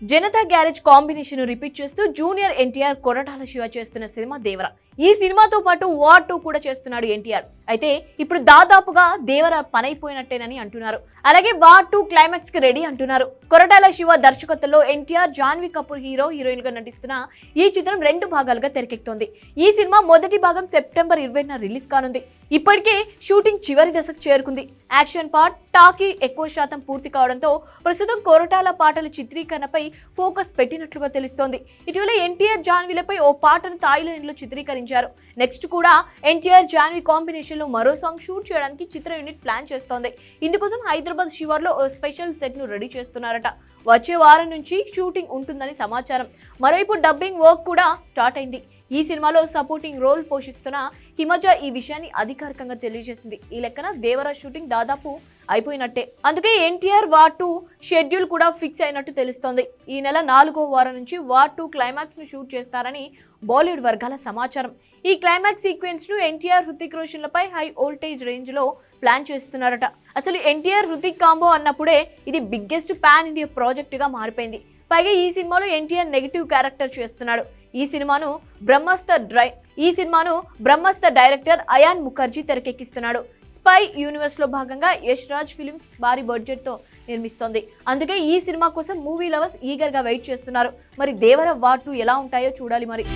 Janata garage combination repeat చేస్తూ junior NTR Koratala Shiva చేస్తున్న cinema దేవర. ఈ సినిమాతో పాటు వార్ 2 కూడా చేస్తున్నాడు ఎన్టీఆర్. అయితే ఇప్పుడు దాదాపుగా దేవర పనైపోయినట్టేనని అంటున్నారు. అలాగే వార్ 2 క్లైమాక్స్ కి రెడీ అంటున్నారు. కొరటాల శివ దర్శకత్వంలో ఎన్టీఆర్, జాన్వీ కపూర్ హీరోయిన్ గా నటిస్తున్న ఈ చిత్రం 2 భాగాలుగా తెరకెక్కుతోంది. ఈ సినిమా మొదటి భాగం సెప్టెంబర్ 20న రిలీజ్ కానుంది. ఇప్పటికే షూటింగ్ చివరి దశకు చేరుకుంది. యాక్షన్ పార్ట్, టాకీ ఎక్కువ శాతం పూర్తి కావడంతో ప్రస్తుతం కొరటాల పాటల చిత్రీకరణపై ఫోకస్ పెట్టినట్లుగా తెలుస్తోంది. ఇటీవల ఎన్టీఆర్, జాన్వీలపై ఓ పాటను థాయిలాండ్ లో చిత్రీకరించారు. నెక్స్ట్ కూడా ఎన్టీఆర్, జాన్వీ కాంబినేషన్ లో మరో సాంగ్ షూట్ చేయడానికి చిత్ర యూనిట్ ప్లాన్ చేస్తోంది. ఇందుకోసం హైదరాబాద్ శివార్లో ఓ స్పెషల్ సెట్ ను రెడీ చేస్తున్నారట. వచ్చే వారం నుంచి షూటింగ్ ఉంటుందని సమాచారం. మరోవైపు డబ్బింగ్ వర్క్ కూడా స్టార్ట్ అయింది. ఈ సినిమాలో సపోర్టింగ్ రోల్ పోషిస్తున్న హిమజ ఈ విషయాన్ని అధికారికంగా తెలియజేసింది. ఈ లెక్కన దేవర షూటింగ్ దాదాపు అయిపోయినట్టే. అందుకే ఎన్టీఆర్ వార్ 2 షెడ్యూల్ కూడా ఫిక్స్ అయినట్టు తెలుస్తోంది. ఈ నెల 4వ వారం నుంచి వార్ 2 క్లైమాక్స్ ను షూట్ చేస్తారని బాలీవుడ్ వర్గాల సమాచారం. ఈ క్లైమాక్స్ సీక్వెన్స్ ను ఎన్టీఆర్, హృతిక్ రోషన్ లపై హై వోల్టేజ్ రేంజ్ లో ప్లాన్ చేస్తున్నారట. అసలు ఎన్టీఆర్, హృతిక్ కాంబో అన్నప్పుడే ఇది బిగ్గెస్ట్ పాన్ ఇండియా ప్రాజెక్ట్ గా మారిపోయింది. పైగా ఈ సినిమాలో ఎన్టీఆర్ నెగటివ్ క్యారెక్టర్ చేస్తున్నాడు. ఈ సినిమాను బ్రహ్మాస్త్ర డైరెక్టర్ అయాన్ ముఖర్జీ తెరకెక్కిస్తున్నాడు. స్పై యూనివర్స్ లో భాగంగా యష్ రాజ్ ఫిల్మ్స్ భారీ బడ్జెట్ తో నిర్మిస్తోంది. అందుకే ఈ సినిమా కోసం మూవీ లవర్స్ ఈగర్ గా వెయిట్ చేస్తున్నారు. మరి దేవర వార్ 2 ఎలా ఉంటాయో చూడాలి మరి.